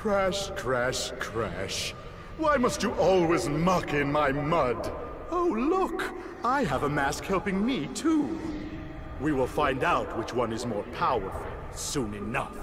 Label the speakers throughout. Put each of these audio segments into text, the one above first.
Speaker 1: Crash, crash, crash. Why must you always muck in my mud? Oh, look! I have a mask helping me, too. We will find out which one is more powerful soon enough.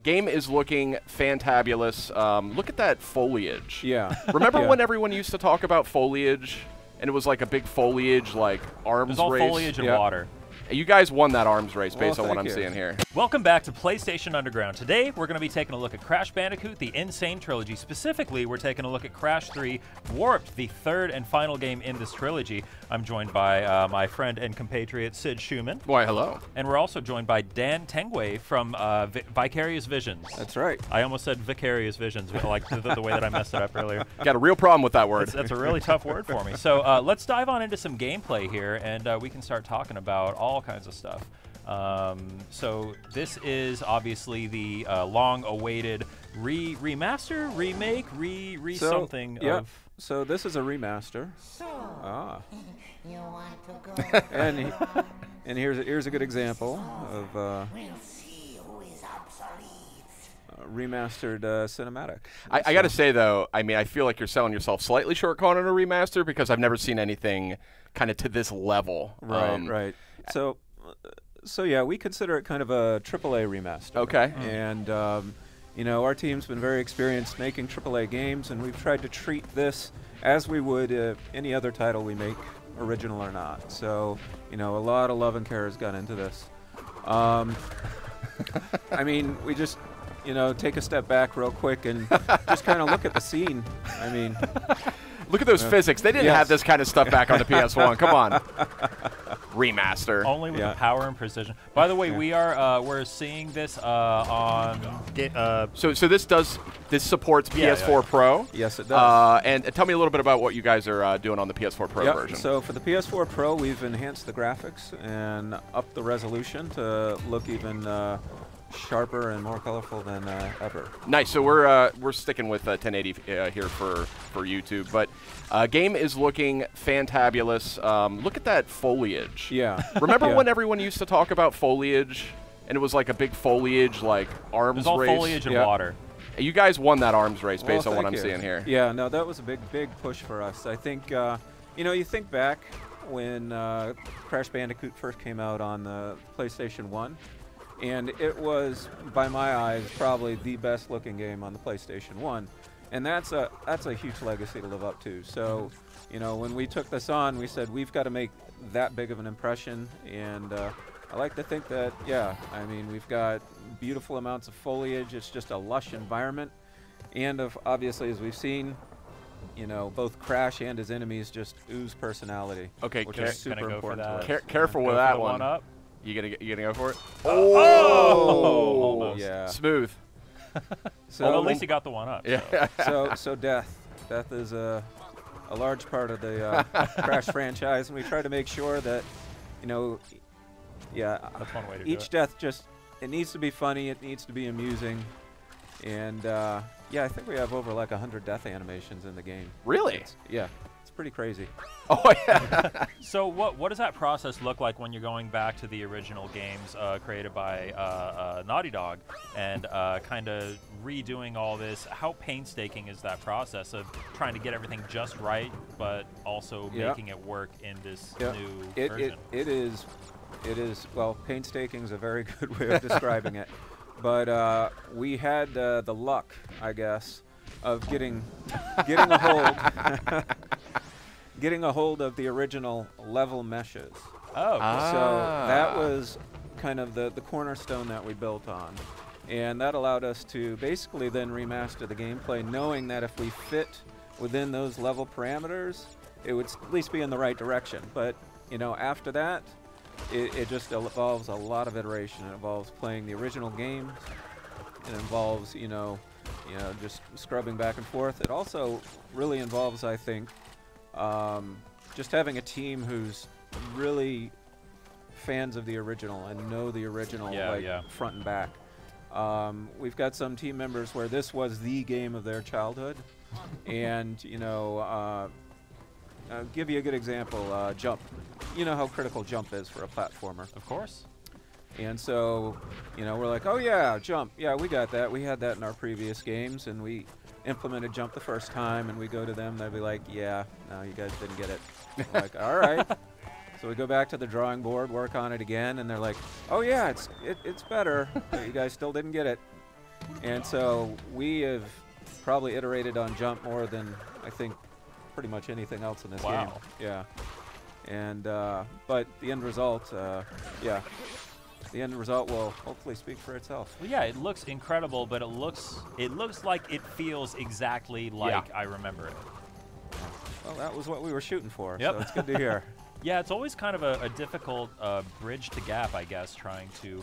Speaker 2: Game is looking fantabulous. Look at that foliage.
Speaker 3: Yeah.
Speaker 2: Remember when everyone used to talk about foliage, and it was like a big foliage, like arms race?
Speaker 4: It was all foliage and water.
Speaker 2: You guys won that arms race based on what I'm seeing here.
Speaker 4: Welcome back to PlayStation Underground. Today, we're going to be taking a look at Crash Bandicoot, the Insane Trilogy. Specifically, we're taking a look at Crash 3 Warped, the third and final game in this trilogy. I'm joined by my friend and compatriot, Sid Schumann.
Speaker 2: Why, hello.
Speaker 4: And we're also joined by Dan Tengway from Vicarious Visions.
Speaker 3: That's right.
Speaker 4: I almost said Vicarious Visions, like the way that I messed it up earlier.
Speaker 2: Got a real problem with that word.
Speaker 4: That's a really tough word for me. So let's dive on into some gameplay here, and we can start talking about all kinds of stuff. So this is obviously the long-awaited remaster, remake, something of.
Speaker 3: So this is a remaster.
Speaker 5: You want to go?
Speaker 3: and here's a good example of
Speaker 5: We'll see who is obsolete.
Speaker 3: Remastered cinematic.
Speaker 2: I got to say though, I mean, I feel like you're selling yourself slightly short calling it a remaster because I've never seen anything kind of to this level.
Speaker 3: Right. So yeah, we consider it kind of a AAA remaster.
Speaker 2: Okay.
Speaker 3: And you know, our team's been very experienced making AAA games, and we've tried to treat this as we would any other title we make, original or not. So, you know, a lot of love and care has gone into this. I mean, we just, you know, take a step back real quick and just kind of look at the scene. I mean,
Speaker 2: look at those physics. They didn't have this kind of stuff back on the PS1. Come on. Remaster.
Speaker 4: Only with the power and precision. By the way, we're seeing this on.
Speaker 2: So this supports PS4 Pro.
Speaker 3: Yes, it does.
Speaker 2: And tell me a little bit about what you guys are doing on the PS4 Pro version.
Speaker 3: So for the PS4 Pro, we've enhanced the graphics and upped the resolution to look even sharper and more colorful than ever.
Speaker 2: Nice. So we're sticking with 1080 here for YouTube, but game is looking fantabulous. Look at that foliage.
Speaker 3: Yeah.
Speaker 2: Remember when everyone used to talk about foliage, and it was like a big foliage, like arms race?
Speaker 4: It was all foliage and water.
Speaker 2: You guys won that arms race based on what I'm seeing here.
Speaker 3: Yeah. No, that was a big push for us. I think you know, you think back when Crash Bandicoot first came out on the PlayStation 1. And it was, by my eyes, probably the best looking game on the PlayStation 1. And that's a huge legacy to live up to. So, you know, when we took this on, we said we've got to make that big of an impression. And I like to think that, yeah, I mean, we've got beautiful amounts of foliage. It's just a lush environment. And obviously, as we've seen, you know, both Crash and his enemies just ooze personality.
Speaker 2: Okay,
Speaker 3: which is super important to us.
Speaker 2: Careful with that one.
Speaker 4: Up.
Speaker 2: You gonna go for it?
Speaker 4: Oh! Almost.
Speaker 3: Yeah.
Speaker 2: Smooth.
Speaker 3: So
Speaker 4: well, at least he got the one up.
Speaker 2: Yeah.
Speaker 3: So death is a large part of the Crash franchise, and we try to make sure that, you know,
Speaker 4: that's one way to do
Speaker 3: each death it needs to be funny, it needs to be amusing, and yeah, I think we have over like 100 death animations in the game.
Speaker 2: Really?
Speaker 3: It's pretty crazy.
Speaker 2: Oh yeah.
Speaker 4: So what does that process look like when you're going back to the original games created by Naughty Dog and kind of redoing all this? How painstaking is that process of trying to get everything just right, but also making it work in this new version?
Speaker 3: It is, well, painstaking is a very good way of describing it. But we had the luck, I guess, of getting a hold getting a hold of the original level meshes.
Speaker 4: Oh, cool.
Speaker 3: So that was kind of the cornerstone that we built on. And that allowed us to basically then remaster the gameplay, knowing that if we fit within those level parameters, it would at least be in the right direction. But, you know, after that, it just involves a lot of iteration. It involves playing the original games. It involves, you know, just scrubbing back and forth. It also really involves, I think, just having a team who's really fans of the original and know the original front and back. We've got some team members where this was the game of their childhood. And, you know, I'll give you a good example, Jump. You know how critical Jump is for a platformer.
Speaker 4: Of course.
Speaker 3: And so, you know, we're like, oh yeah, Jump. Yeah, we got that. We had that in our previous games, and we implemented Jump the first time, and we go to them, they'll be like, yeah, no, you guys didn't get it. I'm like, all right. So we go back to the drawing board, work on it again, and they're like, oh yeah, it's better, but you guys still didn't get it. And so we have probably iterated on jump more than I think pretty much anything else in this game. Yeah. And but the end result, yeah. The end result will hopefully speak for itself.
Speaker 4: Well, yeah, it looks incredible, but it looks like it feels exactly like I remember it.
Speaker 3: Well, that was what we were shooting for,
Speaker 4: Yep.
Speaker 3: so it's good to hear.
Speaker 4: Yeah, it's always kind of a difficult bridge to gap, I guess, trying to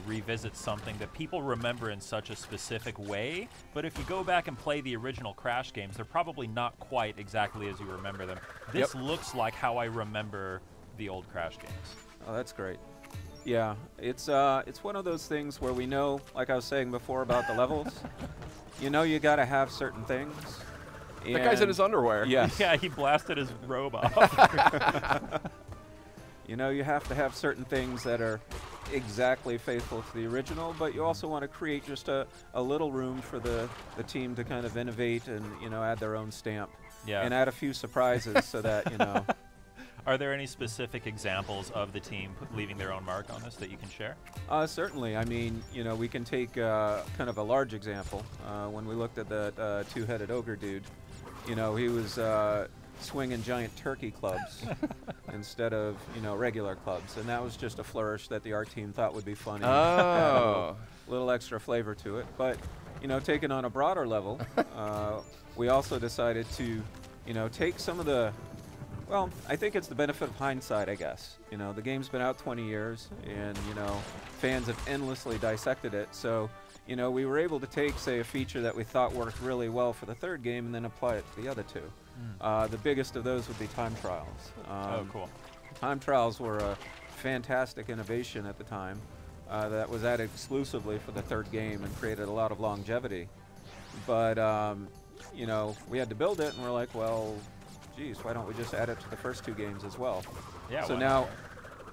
Speaker 4: revisit something that people remember in such a specific way. But if you go back and play the original Crash games, they're probably not quite exactly as you remember them. This looks like how I remember the old Crash games.
Speaker 3: Oh, that's great. Yeah, it's one of those things where we know, like I was saying before about the levels, you know you got to have certain things.
Speaker 2: That guy's in his underwear.
Speaker 3: Yes.
Speaker 4: Yeah, he blasted his robe off.
Speaker 3: You know, you have to have certain things that are exactly faithful to the original, but you also want to create just a little room for the team to kind of innovate and, you know, add their own stamp.
Speaker 4: Yeah.
Speaker 3: And add a few surprises so that, you know.
Speaker 4: Are there any specific examples of the team leaving their own mark on this that you can share?
Speaker 3: Certainly. I mean, you know, we can take kind of a large example. When we looked at that two-headed ogre dude, you know, he was swinging giant turkey clubs instead of, you know, regular clubs. And that was just a flourish that the art team thought would be funny.
Speaker 2: Oh.
Speaker 3: A little extra flavor to it. But, you know, taken on a broader level, we also decided to, you know, take some of the, well, I think it's the benefit of hindsight, I guess. You know, the game's been out 20 years, and, you know, fans have endlessly dissected it. So, you know, we were able to take, say, a feature that we thought worked really well for the third game and then apply it to the other two. The biggest of those would be time trials.
Speaker 4: Oh, cool.
Speaker 3: Time trials were a fantastic innovation at the time that was added exclusively for the third game and created a lot of longevity. But, you know, we had to build it, and we're like, well, geez, why don't we just add it to the first two games as well?
Speaker 4: Yeah.
Speaker 3: So now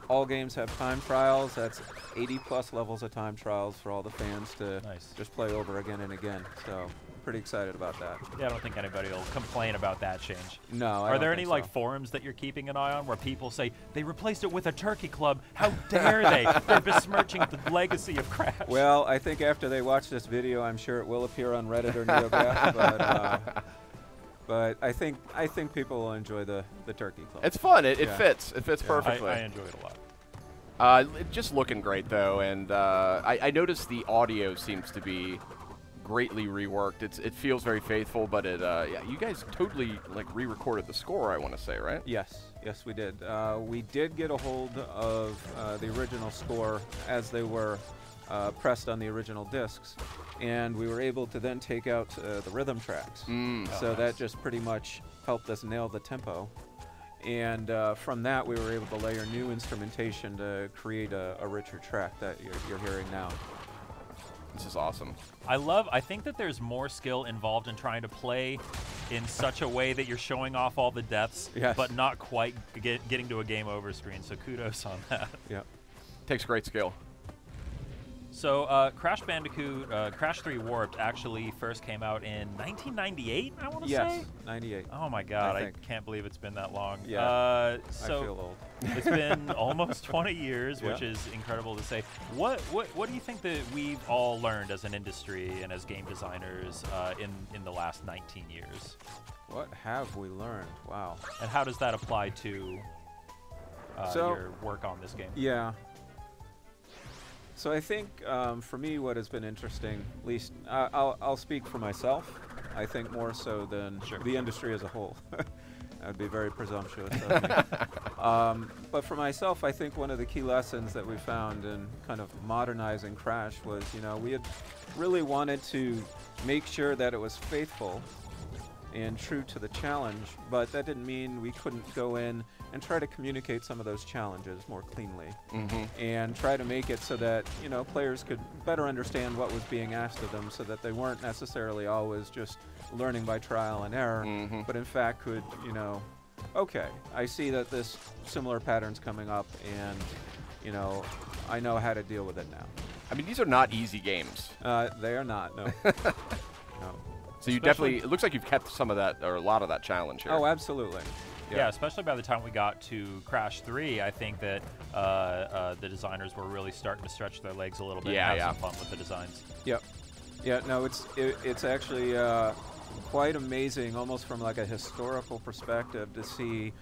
Speaker 3: all games have time trials. That's 80+ levels of time trials for all the fans to just play over again and again. So pretty excited about that.
Speaker 4: Yeah, I don't think anybody will complain about that change.
Speaker 3: No,
Speaker 4: Are there any like forums that you're keeping an eye on where people say they replaced it with a turkey club? How dare they? They're besmirching the legacy of Crash.
Speaker 3: Well, I think after they watch this video, I'm sure it will appear on Reddit or NeoGaf, but I think people will enjoy the turkey club.
Speaker 2: It's fun. It fits. It fits perfectly.
Speaker 4: I enjoy it a lot.
Speaker 2: Just looking great though, and I noticed the audio seems to be greatly reworked. It feels very faithful, but yeah, you guys totally like re-recorded the score, I want to say, right?
Speaker 3: Yes, we did. We did get a hold of the original score as they were pressed on the original discs, and we were able to then take out the rhythm tracks. So that just pretty much helped us nail the tempo. And from that, we were able to layer new instrumentation to create a richer track that you're hearing now.
Speaker 2: This is awesome.
Speaker 4: I think that there's more skill involved in trying to play in such a way that you're showing off all the depths, but not quite getting to a game over screen. So kudos on that.
Speaker 3: Yeah.
Speaker 2: Takes great skill.
Speaker 4: So Crash Bandicoot, Crash 3 Warped actually first came out in 1998, I want to say?
Speaker 3: Yes, 98.
Speaker 4: Oh my god, I can't believe it's been that long.
Speaker 3: Yeah,
Speaker 4: so
Speaker 3: I feel old.
Speaker 4: It's been almost 20 years, which is incredible to say. What do you think that we've all learned as an industry and as game designers in the last 19 years?
Speaker 3: What have we learned? Wow.
Speaker 4: And how does that apply to your work on this game?
Speaker 3: Yeah. So I think for me what has been interesting, at least I'll speak for myself, I think more so than the industry as a whole. That would be very presumptuous of me. But for myself, I think one of the key lessons that we found in kind of modernizing Crash was, you know, we had really wanted to make sure that it was faithful and true to the challenge, but that didn't mean we couldn't go in and try to communicate some of those challenges more cleanly and try to make it so that, you know, players could better understand what was being asked of them so that they weren't necessarily always just learning by trial and error, but in fact could, you know, okay, I see that this similar pattern's coming up and, you know, I know how to deal with it now.
Speaker 2: I mean, these are not easy games.
Speaker 3: They are not, no. No.
Speaker 2: So you definitely, it looks like you've kept some of that, or a lot of that challenge here.
Speaker 3: Oh, absolutely.
Speaker 4: Yeah, especially by the time we got to Crash 3, I think that the designers were really starting to stretch their legs a little bit and have some fun with the designs.
Speaker 3: Yep. Yeah, no, it's actually quite amazing, almost from like a historical perspective, to see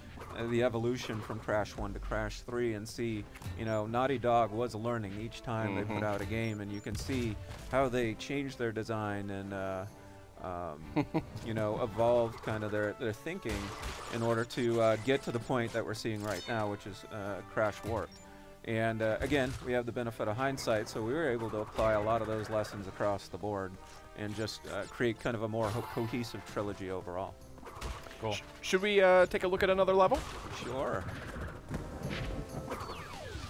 Speaker 3: the evolution from Crash 1 to Crash 3 and see, Naughty Dog was learning each time they put out a game, and you can see how they changed their design and evolved kind of their thinking in order to get to the point that we're seeing right now, which is Crash Warped. And again, we have the benefit of hindsight, so we were able to apply a lot of those lessons across the board and just create kind of a more cohesive trilogy overall.
Speaker 2: Cool. Should we take a look at another level?
Speaker 3: Sure.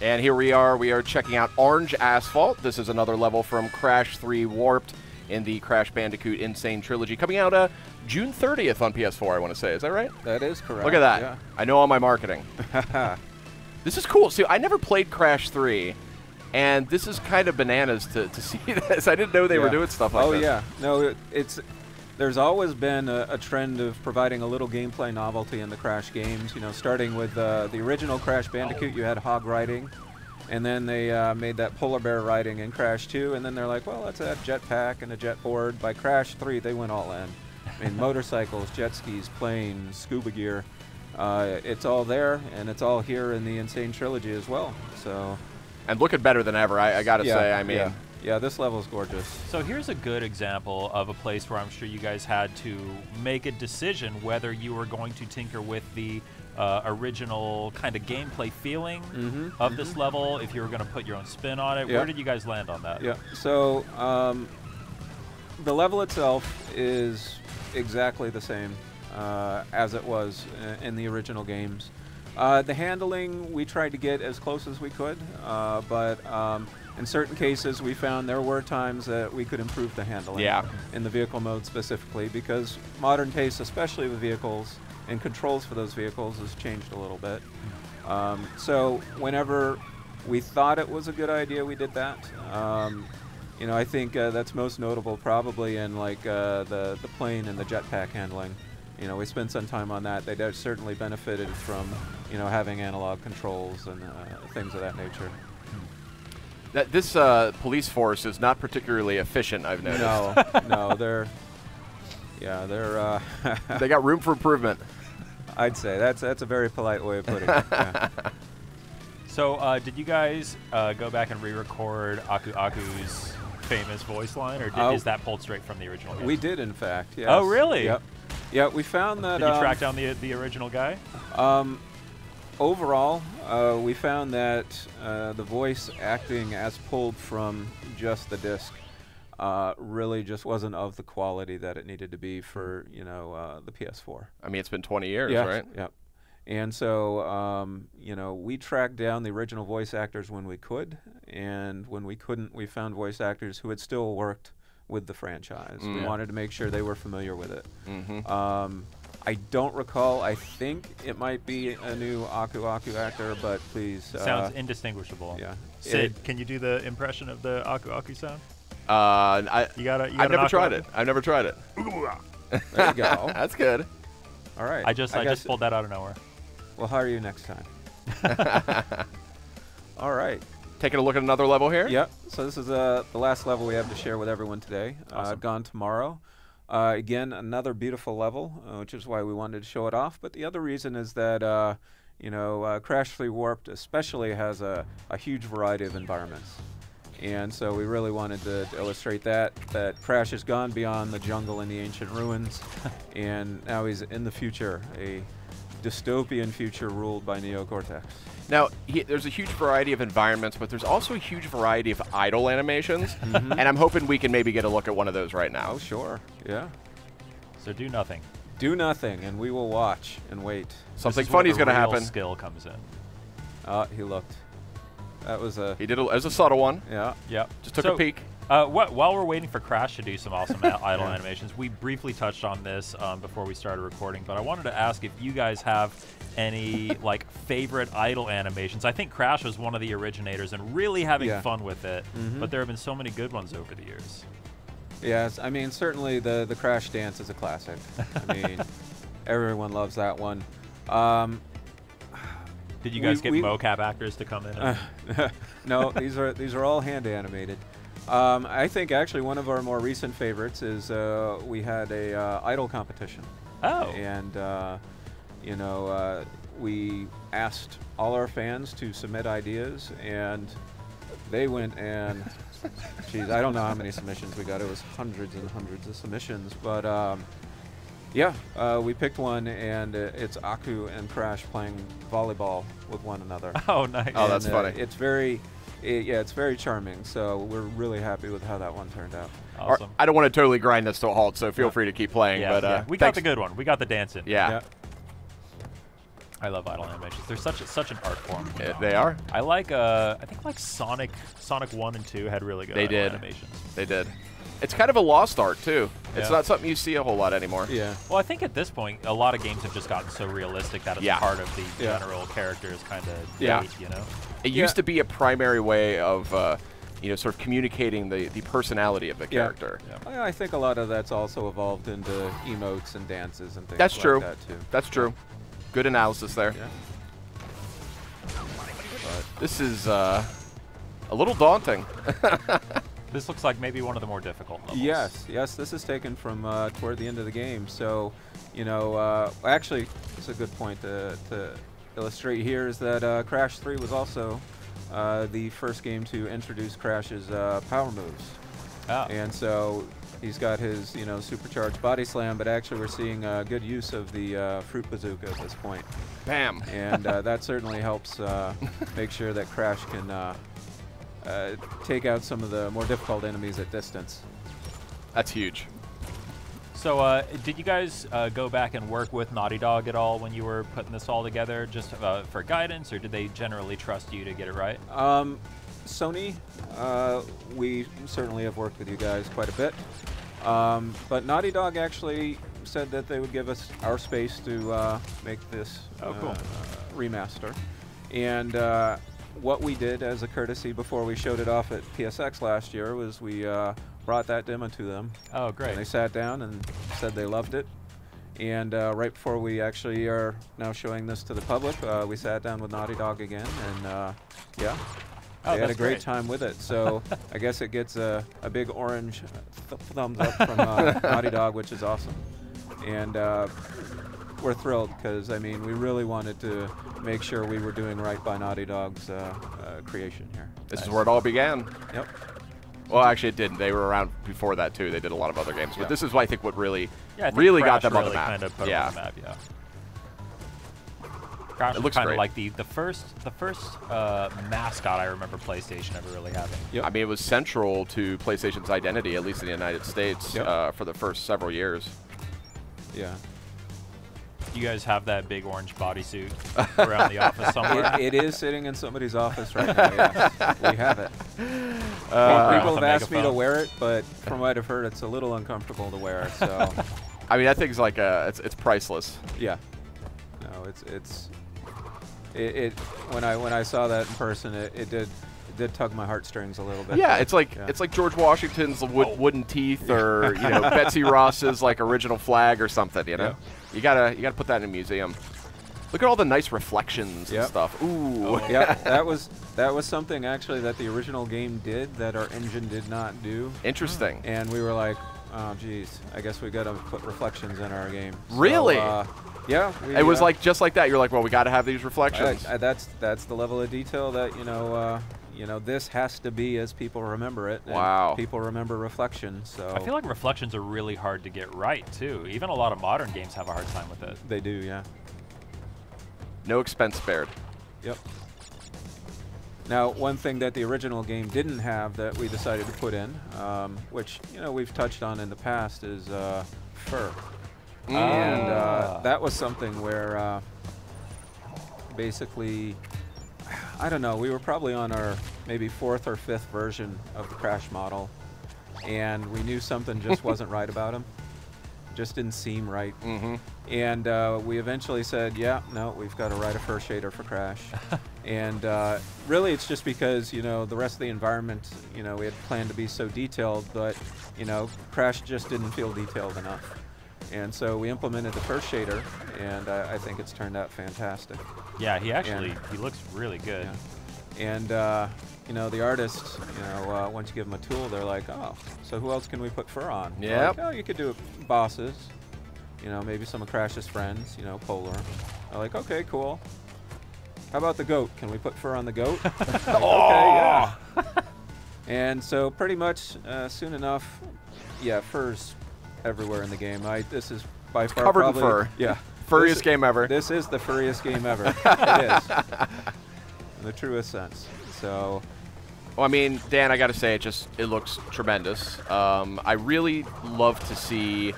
Speaker 2: And here we are. We are checking out Orange Asphalt. This is another level from Crash 3 Warped in the Crash Bandicoot Insane Trilogy, coming out June 30th on PS4, I want to say. Is that right?
Speaker 3: That is correct.
Speaker 2: Look at that.
Speaker 3: Yeah.
Speaker 2: I know all my marketing. This is cool. See, I never played Crash 3, and this is kind of bananas to see this. I didn't know they were doing stuff like this.
Speaker 3: Oh, yeah. No, there's always been a trend of providing a little gameplay novelty in the Crash games. Starting with the original Crash Bandicoot, you had hog riding, and then they made that polar bear riding in Crash 2, and then they're like, well, let's add jetpack and a jet board. By Crash 3, they went all in. I mean, motorcycles, jet skis, planes, scuba gear. It's all there, and it's all here in the Insane Trilogy as well. So,
Speaker 2: and looking better than ever, I gotta say. I mean,
Speaker 3: yeah, this level's gorgeous.
Speaker 4: So here's a good example of a place where I'm sure you guys had to make a decision whether you were going to tinker with the original kind of gameplay feeling of this level, if you were going to put your own spin on it. Where did you guys land on that?
Speaker 3: Yeah. So the level itself is exactly the same as it was in the original games. The handling, we tried to get as close as we could, but in certain cases we found there were times that we could improve the handling in the vehicle mode specifically, because modern taste, especially with vehicles and controls for those vehicles, has changed a little bit. So whenever we thought it was a good idea, we did that. I think that's most notable probably in like the plane and the jetpack handling. We spent some time on that. They certainly benefited from, having analog controls and things of that nature.
Speaker 2: This police force is not particularly efficient, I've noticed.
Speaker 3: No, they're
Speaker 2: they got room for improvement.
Speaker 3: I'd say that's a very polite way of putting it. Yeah.
Speaker 4: So, did you guys go back and re-record Aku Aku's famous voice line, or is that pulled straight from the original game?
Speaker 3: We did, in fact. Yes.
Speaker 4: Oh, really?
Speaker 3: Yep. Yeah, we found that.
Speaker 4: Did you track down the original guy?
Speaker 3: Overall, we found that the voice acting as pulled from just the disc really just wasn't of the quality that it needed to be for the PS4.
Speaker 2: I mean, it's been 20 years, right?
Speaker 3: Yep. And so we tracked down the original voice actors when we could, and when we couldn't, we found voice actors who had still worked with the franchise. We wanted to make sure they were familiar with it. I don't recall. I think it might be a new Aku Aku actor, but please.
Speaker 4: Sounds indistinguigo.
Speaker 3: Yeah.
Speaker 4: Sid, can you do the impression of the Aku Aku sound?
Speaker 2: I've never tried it. I've never tried it.
Speaker 3: There you go.
Speaker 2: That's good.
Speaker 3: All right.
Speaker 4: I just pulled that out of nowhere.
Speaker 3: We'll hire you next time. All right.
Speaker 2: Taking a look at another level here?
Speaker 3: Yep. So this is the last level we have to share with everyone today.
Speaker 4: Awesome.
Speaker 3: Gone Tomorrow. Again, another beautiful level, which is why we wanted to show it off. But the other reason is that, Crash 3 Warped especially has a huge variety of environments. And so we really wanted to illustrate that Crash has gone beyond the jungle and the ancient ruins, and now he's in the future, a dystopian future ruled by Neo-Cortex.
Speaker 2: Now, there's a huge variety of environments, but there's also a huge variety of idle animations, and I'm hoping we can maybe get a look at one of those right now.
Speaker 3: Oh, sure. Yeah.
Speaker 4: So do nothing.
Speaker 3: Do nothing, and we will watch and wait.
Speaker 2: Something funny's going to happen.
Speaker 4: Skill comes in.
Speaker 3: He looked. That was a...
Speaker 2: He did it as a subtle one.
Speaker 3: Yeah.
Speaker 4: Yep.
Speaker 2: Just took a peek.
Speaker 4: While we're waiting for Crash to do some awesome idle animations, we briefly touched on this before we started recording, but I wanted to ask if you guys have any favorite idle animations. I think Crash was one of the originators and really having fun with it, but there have been so many good ones over the years.
Speaker 3: Yes, I mean, certainly the Crash dance is a classic. I mean, everyone loves that one.
Speaker 4: Did you guys get mocap actors to come in?
Speaker 3: No, these are all hand animated. I think actually one of our more recent favorites is we had a idol competition.
Speaker 4: Oh.
Speaker 3: And you know, we asked all our fans to submit ideas, and they went and, geez, I don't know how many submissions we got. It was hundreds and hundreds of submissions, but yeah, we picked one, and it's Aku and Crash playing volleyball with one another.
Speaker 4: Oh, nice.
Speaker 2: Oh, that's
Speaker 3: And,
Speaker 2: funny.
Speaker 3: It's very, yeah, it's very charming. So we're really happy with how that one turned out.
Speaker 4: Awesome.
Speaker 2: I don't want to totally grind this to a halt, so feel free to keep playing.
Speaker 4: Yeah,
Speaker 2: But
Speaker 4: we got
Speaker 2: thanks.
Speaker 4: the good one. We got the dancing.
Speaker 2: Yeah,
Speaker 4: I love idle animations. They're such an art form. You know?
Speaker 2: they are.
Speaker 4: I like I think like Sonic 1 and 2 had really good
Speaker 2: They
Speaker 4: idle
Speaker 2: did.
Speaker 4: animations.
Speaker 2: They did. It's kind of a lost art too. It's
Speaker 4: Yeah.
Speaker 2: not something you see a whole lot anymore.
Speaker 3: Yeah.
Speaker 4: Well, I think at this point, a lot of games have just gotten so realistic that it's
Speaker 2: Yeah.
Speaker 4: part of the
Speaker 3: Yeah.
Speaker 4: general character's kind of
Speaker 2: Yeah.
Speaker 4: you know?
Speaker 2: It used to be a primary way of, you know, sort of communicating the personality of the character.
Speaker 3: Well, I think a lot of that's also evolved into emotes and dances and things
Speaker 2: That's
Speaker 3: like
Speaker 2: true.
Speaker 3: that too.
Speaker 2: That's true. Good analysis there.
Speaker 3: Yeah.
Speaker 2: This is a little daunting.
Speaker 4: This looks like maybe one of the more difficult levels.
Speaker 3: Yes, this is taken from toward the end of the game. So, you know, actually, it's a good point to illustrate here is that Crash 3 was also the first game to introduce Crash's power moves.
Speaker 4: Oh.
Speaker 3: And so he's got his, you know, supercharged body slam, but actually we're seeing good use of the fruit bazooka at this point.
Speaker 2: Bam.
Speaker 3: And that certainly helps make sure that Crash can take out some of the more difficult enemies at distance.
Speaker 2: That's huge.
Speaker 4: So, did you guys go back and work with Naughty Dog at all when you were putting this all together, just for guidance, or did they generally trust you to get it right?
Speaker 3: Sony, we certainly have worked with you guys quite a bit, but Naughty Dog actually said that they would give us our space to make this
Speaker 4: cool.
Speaker 3: remaster. And what we did as a courtesy before we showed it off at PSX last year was we brought that demo to them.
Speaker 4: Oh, great.
Speaker 3: And they sat down and said they loved it. And right before we actually are now showing this to the public, we sat down with Naughty Dog again, and yeah,
Speaker 4: Oh,
Speaker 3: they had a
Speaker 4: that's
Speaker 3: great
Speaker 4: great.
Speaker 3: time with it. So I guess it gets a big orange thumbs up from Naughty Dog, which is awesome. And we're thrilled because, I mean, we really wanted to make sure we were doing right by Naughty Dog's creation here.
Speaker 2: This is where it all began.
Speaker 3: Yep.
Speaker 2: Well, actually, it didn't. They were around before that too. They did a lot of other games, but
Speaker 3: Yeah.
Speaker 2: this is what I think what really,
Speaker 4: Yeah, I think
Speaker 2: really
Speaker 4: Crash
Speaker 2: got them on the
Speaker 4: really
Speaker 2: map.
Speaker 4: kind of put
Speaker 2: Yeah.
Speaker 4: it on the map, yeah. Crash
Speaker 2: It
Speaker 4: was
Speaker 2: looks
Speaker 4: kind of
Speaker 2: great.
Speaker 4: like the first mascot I remember PlayStation ever really having.
Speaker 3: Yep.
Speaker 2: I mean, it was central to PlayStation's identity, at least in the United States,
Speaker 3: Yep.
Speaker 2: for the first several years.
Speaker 3: Yeah.
Speaker 4: You guys have that big orange bodysuit around the office somewhere?
Speaker 3: It is sitting in somebody's office right now. Yes, we have it.
Speaker 4: With
Speaker 3: People
Speaker 4: a
Speaker 3: have asked me to
Speaker 4: megaphone.
Speaker 3: wear it, but from what I've heard, it's a little uncomfortable to wear. So,
Speaker 2: I mean, that thing's like it's priceless.
Speaker 3: yeah. No, it when I saw that in person, it did tug my heartstrings a little bit.
Speaker 2: Yeah, it's like
Speaker 3: Yeah.
Speaker 2: it's like George Washington's wooden teeth, or you know Betsy Ross's like original flag or something. You know, you gotta put that in a museum. Look at all the nice reflections and
Speaker 3: Yep.
Speaker 2: stuff. Ooh.
Speaker 3: Yeah, that was something actually that the original game did that our engine did not do,
Speaker 2: Interesting.
Speaker 3: and we were like, oh geez, I guess we got to put reflections in our game. So,
Speaker 2: Really?
Speaker 3: yeah.
Speaker 2: It was like just like that. You're like, well, we got to have these reflections.
Speaker 3: That's the level of detail that you know this has to be as people remember it. and
Speaker 2: Wow.
Speaker 3: People remember reflection, so
Speaker 4: I feel like reflections are really hard to get right, too. Even a lot of modern games have a hard time with it.
Speaker 3: they do. Yeah.
Speaker 2: No expense spared.
Speaker 3: Yep. Now, one thing that the original game didn't have that we decided to put in, which we've touched on in the past, is fur. And that was something where basically, I don't know, we were probably on our maybe 4th or 5th version of the Crash model, and we knew something just wasn't right about him. Just didn't seem right.
Speaker 2: Mm-hmm.
Speaker 3: And we eventually said, yeah, no, we've got to write a fur shader for Crash. And really it's just because, the rest of the environment, we had planned to be so detailed, but, Crash just didn't feel detailed enough. And so we implemented the fur shader, and I think it's turned out fantastic.
Speaker 4: Yeah, he looks really good.
Speaker 3: Yeah. And you know, the artists, you know, once you give them a tool, they're like, oh, so who else can we put fur on?
Speaker 2: Yep.
Speaker 3: Like, oh, you could do bosses. You know, maybe some of Crash's friends. You know, Polar. They're like, okay, cool. How about the goat? Can we put fur on the goat? Like, okay, yeah. And so pretty much soon enough, yeah, fur's everywhere in the game. This is by far
Speaker 2: covered in
Speaker 3: probably,
Speaker 2: fur.
Speaker 3: Yeah.
Speaker 2: Furriest game ever.
Speaker 3: This is the furriest game ever. It is. In the truest sense. So.
Speaker 2: Well, I mean, Dan, I got to say, it looks tremendous. I really love to see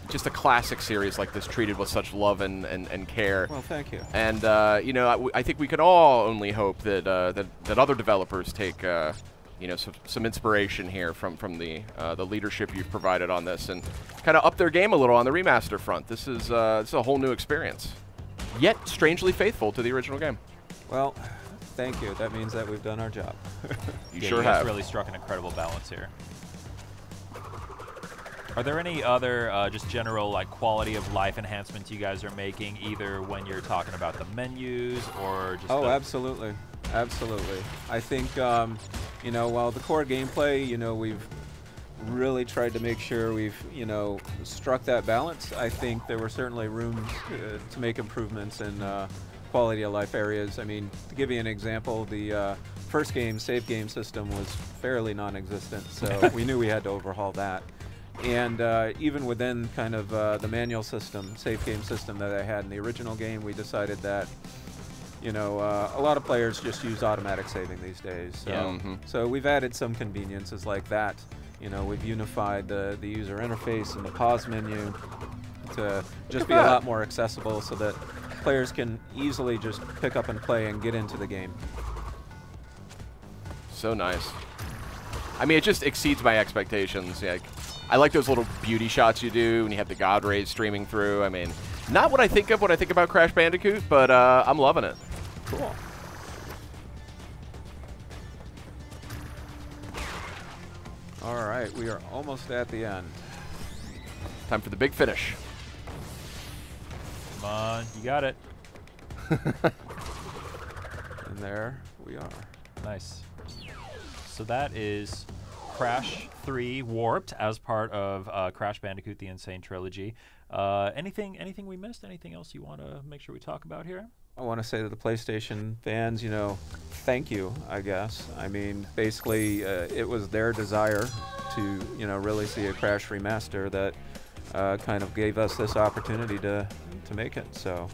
Speaker 2: just a classic series like this treated with such love and care.
Speaker 3: Well, thank you.
Speaker 2: And you know, I think we can all only hope that that other developers take you know, some inspiration here from the leadership you've provided on this, and kind of up their game a little on the remaster front. This is a whole new experience, yet strangely faithful to the original game.
Speaker 3: Well, thank you. That means that we've done our job.
Speaker 2: You
Speaker 4: Yeah,
Speaker 2: sure
Speaker 4: you guys
Speaker 2: have.
Speaker 4: really struck an incredible balance here. Are there any other just general like quality of life enhancements you guys are making, either when you're talking about the menus or just?
Speaker 3: Oh, absolutely, absolutely. I think you know, while the core gameplay, you know, we've really tried to make sure we've, you know, struck that balance. I think there were certainly room to make improvements in quality of life areas. I mean, to give you an example, the first game save game system was fairly non-existent, so we knew we had to overhaul that. And even within kind of the manual system, save game system that I had in the original game, we decided that, you know, a lot of players just use automatic saving these days. So,
Speaker 2: Yeah.
Speaker 3: so we've added some conveniences like that. You know, we've unified the user interface and the pause menu to just be a lot more accessible so that players can easily just pick up and play and get into the game.
Speaker 2: So nice. I mean, it just exceeds my expectations. Yeah, I like those little beauty shots you do when you have the God rays streaming through. I mean, not what I think of when I think about Crash Bandicoot, but I'm loving it.
Speaker 3: Cool. All right, we are almost at the end.
Speaker 2: Time for the big finish.
Speaker 4: Come on, you got it.
Speaker 3: And there we are.
Speaker 4: Nice. So that is Crash 3 Warped as part of Crash Bandicoot: The Insane Trilogy. Anything we missed? Anything else you want to make sure we talk about here?
Speaker 3: I want to say to the PlayStation fans, you know, thank you, I guess. I mean, basically, it was their desire to, you know, really see a Crash remaster that kind of gave us this opportunity to make it. So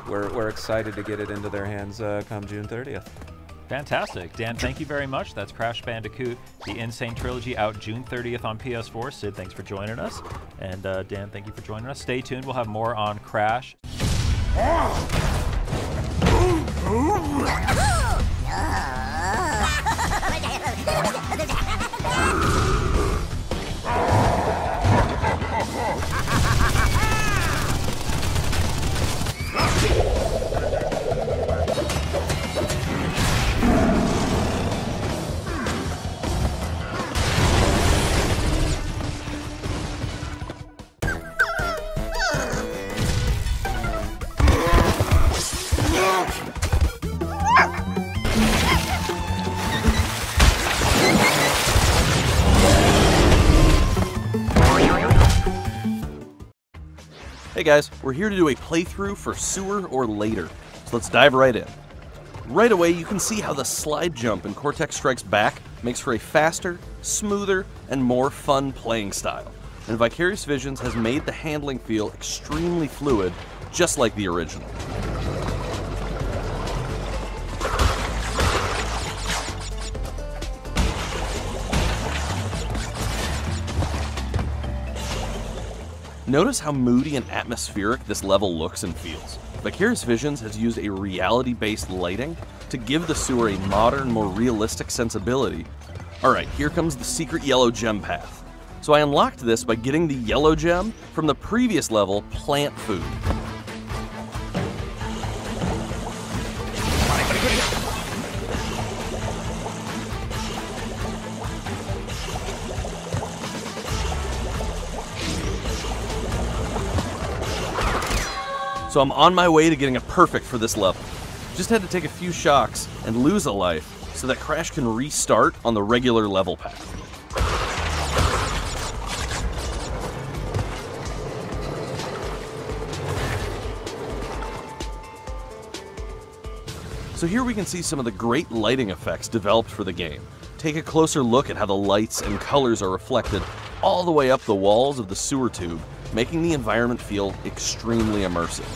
Speaker 3: we're excited to get it into their hands come June 30th.
Speaker 4: Fantastic. Dan, thank you very much. That's Crash Bandicoot: The Insane Trilogy, out June 30th on PS4. Sid, thanks for joining us. And Dan, thank you for joining us. Stay tuned. We'll have more on Crash.
Speaker 6: Hey guys, we're here to do a playthrough for Sewer or Later, so let's dive right in. Right away, you can see how the slide jump in Cortex Strikes Back makes for a faster, smoother, and more fun playing style. And Vicarious Visions has made the handling feel extremely fluid, just like the original. Notice how moody and atmospheric this level looks and feels. Vicarious Visions has used a reality-based lighting to give the sewer a modern, more realistic sensibility. Alright, here comes the secret yellow gem path. So I unlocked this by getting the yellow gem from the previous level, Plant Food. So I'm on my way to getting a perfect for this level. Just had to take a few shocks and lose a life so that Crash can restart on the regular level path. So here we can see some of the great lighting effects developed for the game. Take a closer look at how the lights and colors are reflected all the way up the walls of the sewer tube, making the environment feel extremely immersive.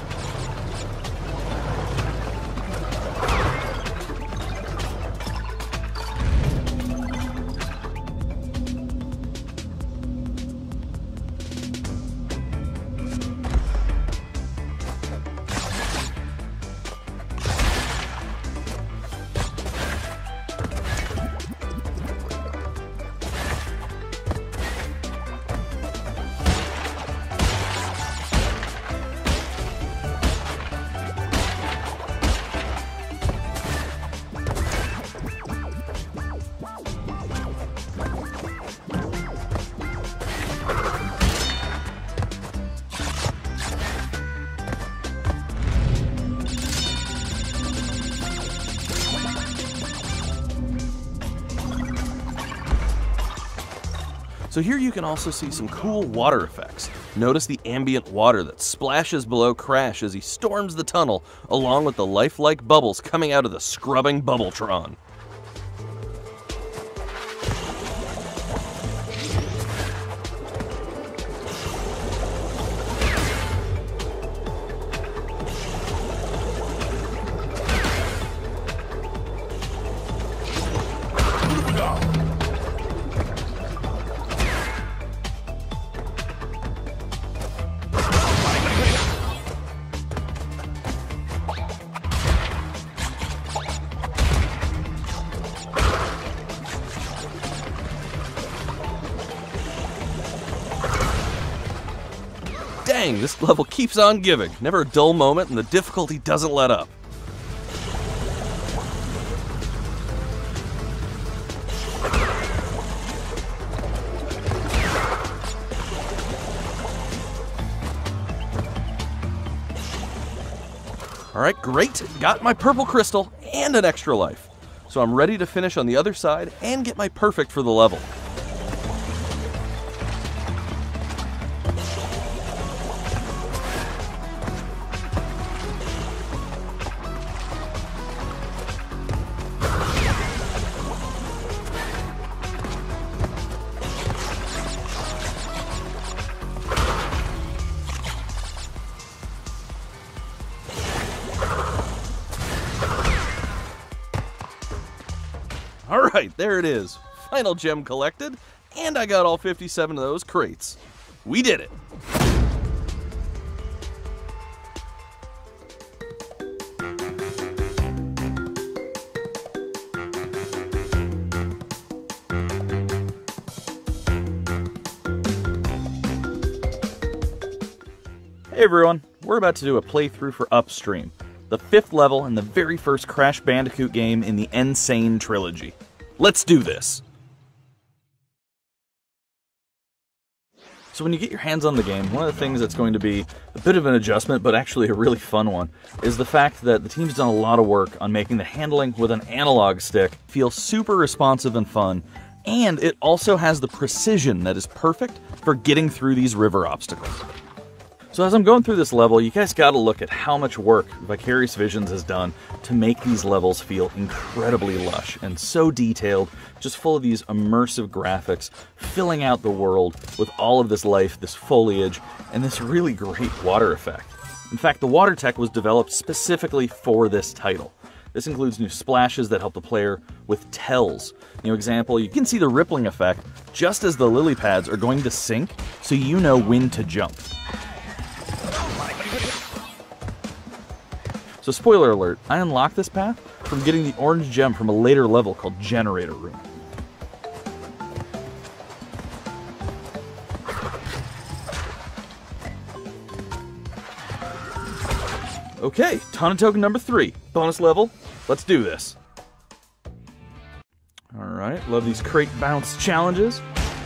Speaker 6: So here you can also see some cool water effects. Notice the ambient water that splashes below Crash as he storms the tunnel, along with the lifelike bubbles coming out of the scrubbing Bubbletron. Dang, this level keeps on giving. Never a dull moment, and the difficulty doesn't let up. Alright, great. Got my purple crystal and an extra life. So I'm ready to finish on the other side and get my perfect for the level. Alright, there it is. Final gem collected, and I got all 57 of those crates. We did it!
Speaker 7: Hey everyone, we're about to do a playthrough for Upstream, the 5th level in the very first Crash Bandicoot game in the Insane trilogy. Let's do this! So when you get your hands on the game, one of the things that's going to be a bit of an adjustment, but actually a really fun one, is the fact that the team's done a lot of work on making the handling with an analog stick feel super responsive and fun, and it also has the precision that is perfect for getting through these river obstacles. So as I'm going through this level, you guys gotta look at how much work Vicarious Visions has done to make these levels feel incredibly lush and so detailed, just full of these immersive graphics, filling out the world with all of this life, this foliage, and this really great water effect. In fact, the water tech was developed specifically for this title. This includes new splashes that help the player with tells. Example, you can see the rippling effect just as the lily pads are going to sink, so you know when to jump. So spoiler alert, I unlocked this path from getting the orange gem from a later level called Generator Room. Okay, Tana Token number 3, bonus level, let's do this. Alright, love these crate bounce challenges.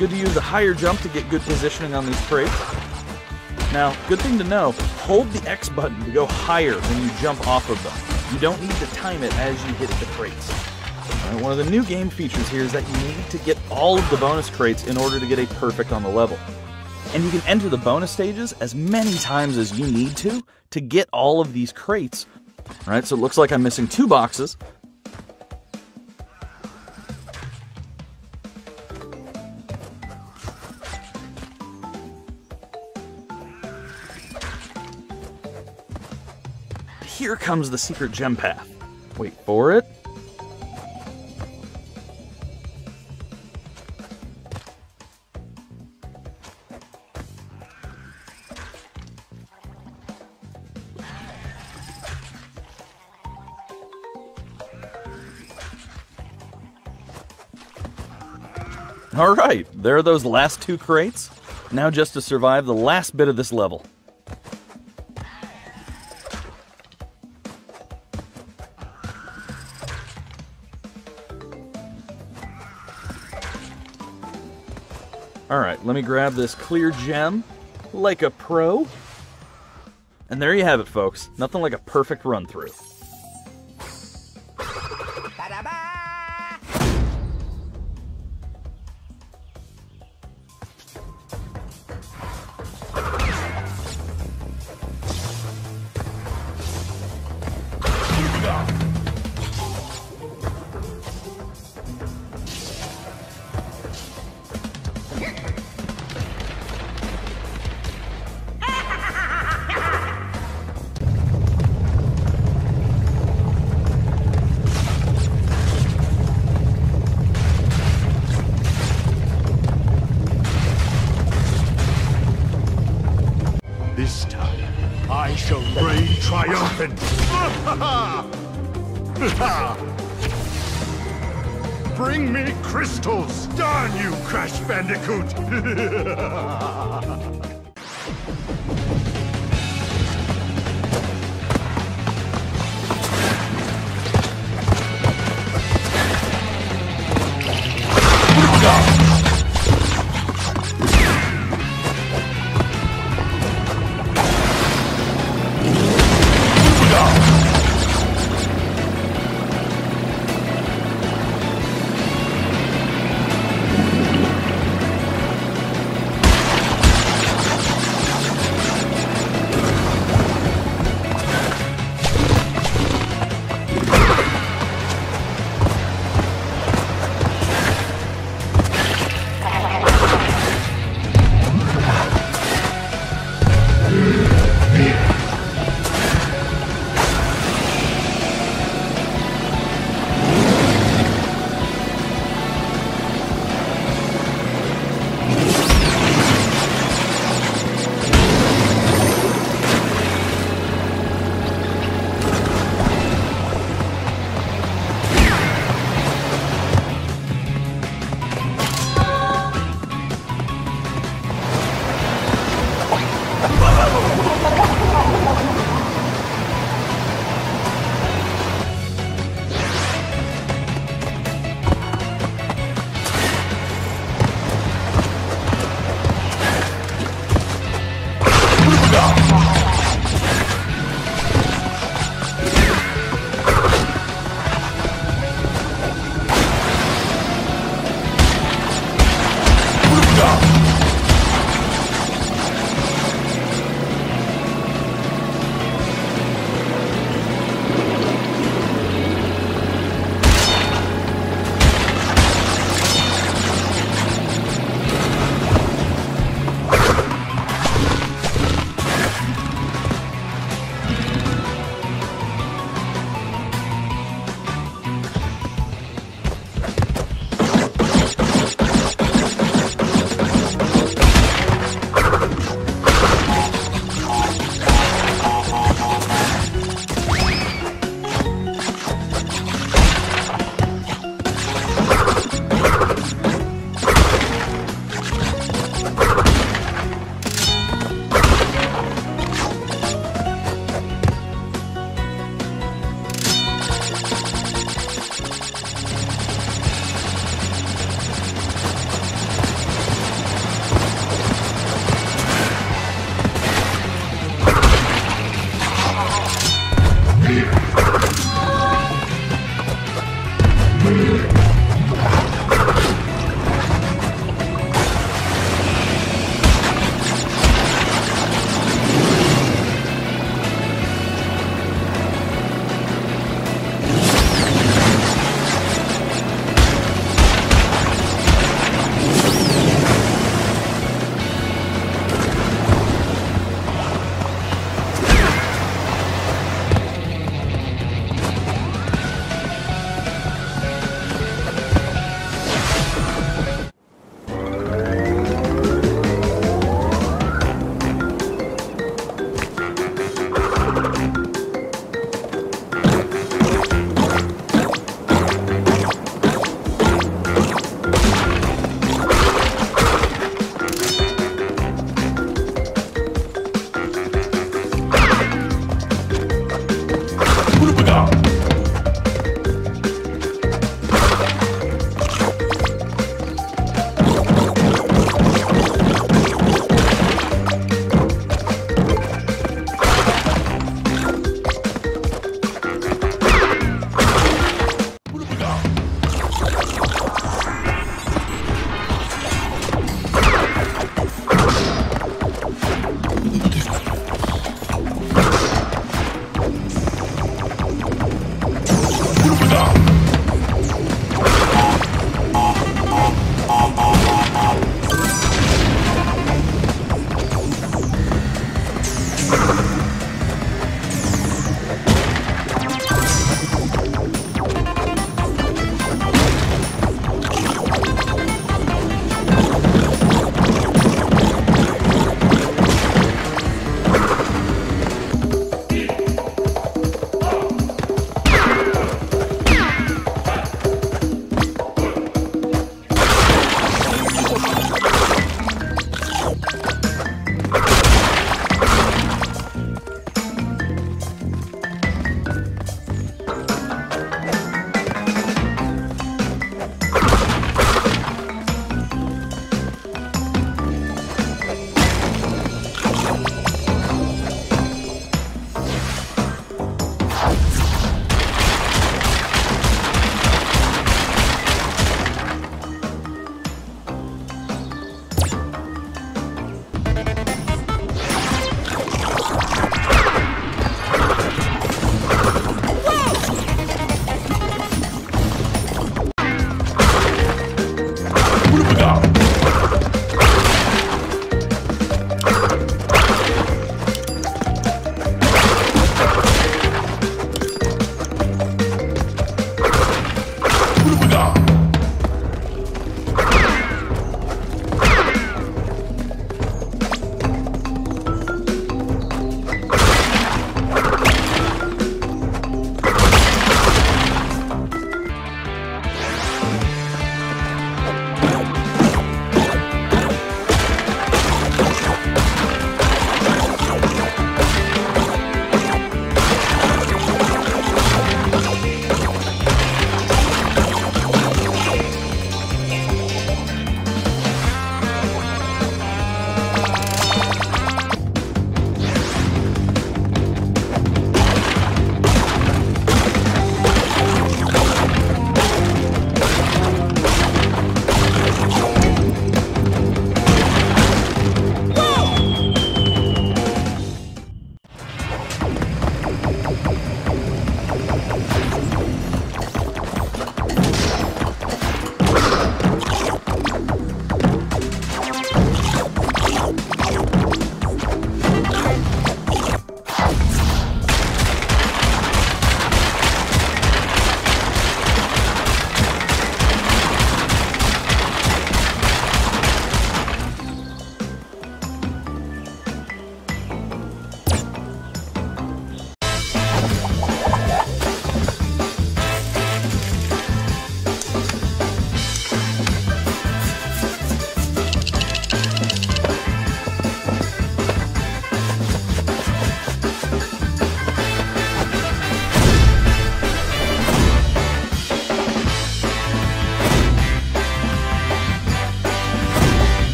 Speaker 7: Good to use a higher jump to get good positioning on these crates. Now, good thing to know, hold the X button to go higher when you jump off of them. You don't need to time it as you hit the crates. All right, one of the new game features here is that you need to get all of the bonus crates in order to get a perfect on the level. And you can enter the bonus stages as many times as you need to get all of these crates. All right, so it looks like I'm missing 2 boxes. Here comes the secret gem path. Wait for it. Alright, there are those last 2 crates. Now just to survive the last bit of this level. Alright, let me grab this clear gem like a pro. And there you have it, folks. Nothing like a perfect run through.
Speaker 1: This time, I shall reign triumphant! Bring me crystals! Darn you, Crash Bandicoot!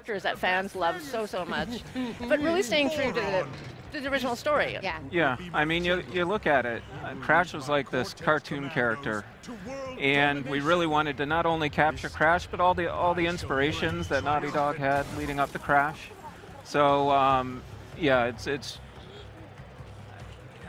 Speaker 8: characters that fans love so much, but really staying true to the original story.
Speaker 9: Yeah.
Speaker 3: Yeah, I mean, you look at it, Crash was like this cartoon character, and we really wanted to not only capture Crash, but all the inspirations that Naughty Dog had leading up to Crash. So, yeah, it's.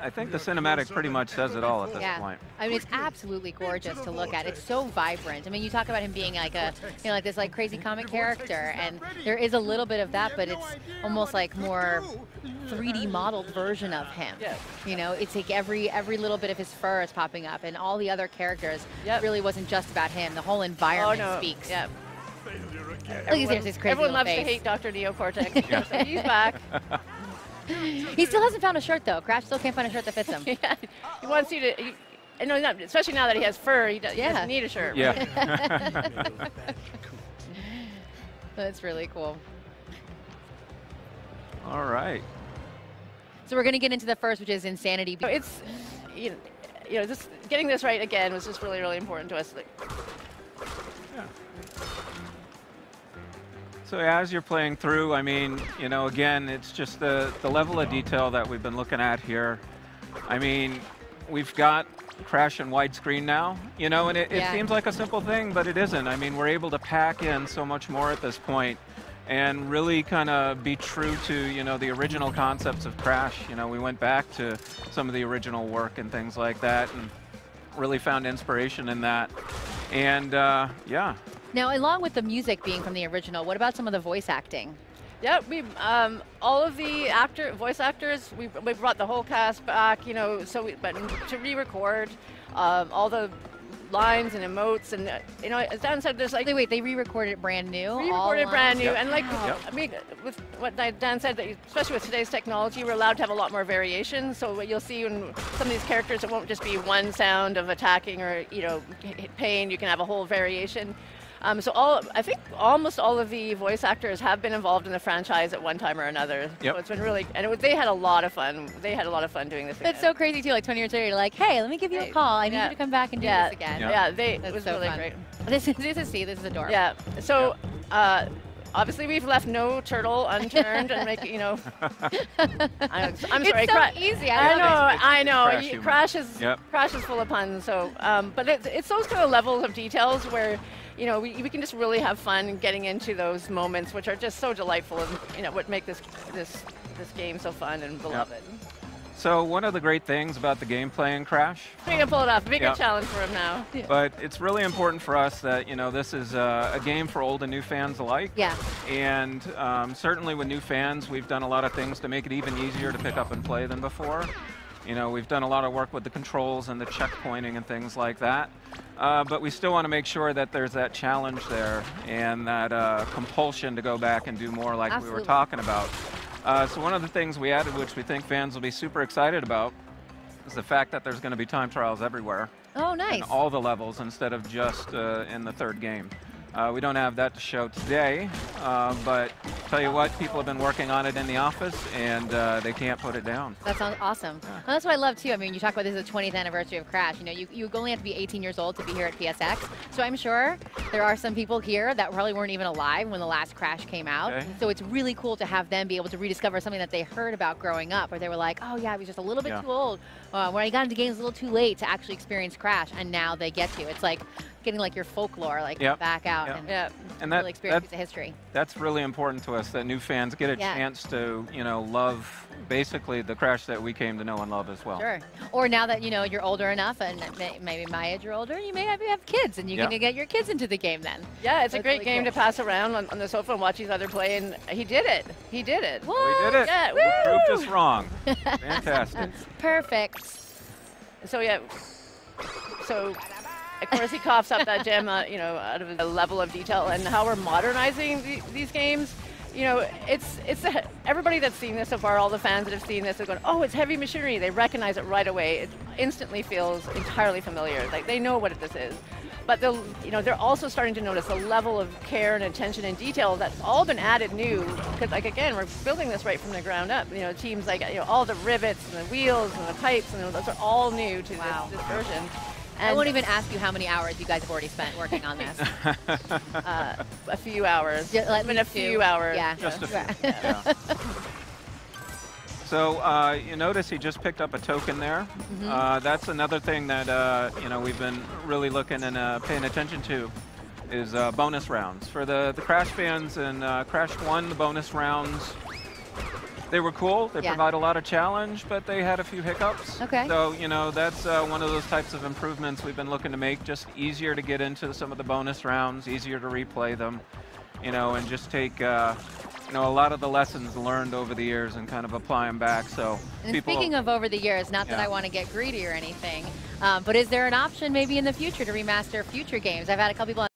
Speaker 3: I think the cinematic pretty much says it all at this point.
Speaker 9: I mean, it's absolutely gorgeous to look at. It's so vibrant. I mean, you talk about him being like a, like this like crazy comic character, and there is a little bit of that, but it's almost like more 3D modeled version of him.
Speaker 8: Yeah.
Speaker 9: You know, it's like every little bit of his fur is popping up, and all the other characters really wasn't just about him. The whole environment speaks.
Speaker 8: Yeah.
Speaker 9: Look at his crazy
Speaker 8: Everyone loves
Speaker 9: face.
Speaker 8: to hate Dr. Neocortex. So he's back.
Speaker 9: He still hasn't found a shirt, though. Crash still can't find a shirt that fits him.
Speaker 8: Yeah. He wants you to, especially now that he has fur, he doesn't need a shirt.
Speaker 3: Yeah.
Speaker 9: That's really cool.
Speaker 3: All right.
Speaker 9: So we're going to get into the first, which is Insanity.
Speaker 8: So it's, just getting this right again was just really important to us.
Speaker 3: Yeah. So as you're playing through, I mean, again, it's just the level of detail that we've been looking at here. I mean, we've got Crash in widescreen now, and it seems like a simple thing, but it isn't. I mean, we're able to pack in so much more at this point and really kind of be true to, the original concepts of Crash. We went back to some of the original work and things like that and really found inspiration in that. And, yeah.
Speaker 9: Now, along with the music being from the original, what about some of the voice acting?
Speaker 8: Yeah, we all of the voice actors, we brought the whole cast back, but to re-record all the lines and emotes, and as Dan said, there's like
Speaker 9: they re-recorded it brand new.
Speaker 8: Re-recorded brand new, and like I mean, with what Dan said, that especially with today's technology, we're allowed to have a lot more variation. So what you'll see in some of these characters, it won't just be one sound of attacking or pain. You can have a whole variation. So I think almost all of the voice actors have been involved in the franchise at one time or another.
Speaker 3: Yep.
Speaker 8: So it's been really, and they had a lot of fun. They had a lot of fun doing this again.
Speaker 9: That's so crazy too. Like 20 years later, you're like, hey, let me give you a call. I need you to come back and do this again.
Speaker 8: Yeah, it was
Speaker 9: so
Speaker 8: really
Speaker 9: fun.
Speaker 8: great.
Speaker 9: This is adorable.
Speaker 8: Yeah. So. Obviously, we've left no turtle unturned, and make I'm sorry.
Speaker 9: It's so easy.
Speaker 8: I know.
Speaker 3: Crash
Speaker 8: Crash is full of puns. So, but it's those kind of levels of details where, we can just really have fun getting into those moments, which are just so delightful, and what make this game so fun and beloved.
Speaker 3: Yep. So one of the great things about the gameplay in Crash,
Speaker 8: we can pull it off. Big challenge for him now. Yeah.
Speaker 3: But it's really important for us that this is a game for old and new fans alike.
Speaker 9: Yeah.
Speaker 3: And certainly with new fans, we've done a lot of things to make it even easier to pick up and play than before. We've done a lot of work with the controls and the checkpointing and things like that. But we still want to make sure that there's that challenge there and that compulsion to go back and do more like we were talking about. So one of the things we added, which we think fans will be super excited about, is the fact that there's going to be time trials everywhere.
Speaker 9: Oh, nice.
Speaker 3: In all the levels instead of just in the third game. We don't have that to show today, but tell you what, people have been working on it in the office, and they can't put it down.
Speaker 9: That sounds awesome. Well, that's what I love, too. I mean, you talk about this is the 20th anniversary of Crash. You only have to be 18 years old to be here at PSX. So I'm sure there are some people here that probably weren't even alive when the last Crash came out. Okay. So it's really cool to have them be able to rediscover something that they heard about growing up, where they were like, oh, yeah, I was just a little bit too old. When I got into games a little too late to actually experience Crash, and now they get to. It's like getting like your folklore back out and really experience the history.
Speaker 3: That's really important to us, that new fans get a chance to love basically the Crash that we came to know and love as well.
Speaker 9: Sure. Or now that you're older enough, and maybe my age or older, you may have kids, and you can get your kids into the game then.
Speaker 8: Yeah, it's a great game to pass around on the sofa and watch each other play, and he did it. He did it.
Speaker 9: What?
Speaker 3: We did it.
Speaker 8: Yeah,
Speaker 3: we proved us wrong. Fantastic.
Speaker 9: Perfect.
Speaker 8: So so of course he coughs up that gem, out of the level of detail and how we're modernizing these games. Everybody that's seen this so far, all the fans that have seen this, are going, oh, it's heavy machinery. They recognize it right away. It instantly feels entirely familiar. Like they know what this is. But they're also starting to notice the level of care and attention and detail that's all been added new. Because again, we're building this right from the ground up. Teams like all the rivets and the wheels and the pipes, and those are all new to this version.
Speaker 9: I won't even ask you how many hours you guys have already spent working on this.
Speaker 8: A few hours.
Speaker 9: Let me
Speaker 8: a few hours.
Speaker 9: Yeah.
Speaker 3: Just a few. Yeah. So you notice he just picked up a token there. That's another thing that you know, we've been really looking and paying attention to is bonus rounds. For the Crash fans and Crash 1, the bonus rounds, they were cool. They provide a lot of challenge, but they had a few hiccups.
Speaker 9: Okay.
Speaker 3: So, you know, that's one of those types of improvements we've been looking to make, just easier to get into some of the bonus rounds, easier to replay them, you know, and just take, you know, a lot of the lessons learned over the years and kind of apply them back. So,
Speaker 9: and speaking of over the years, not that I want to get greedy or anything, but is there an option maybe in the future to remaster future games? I've had a couple people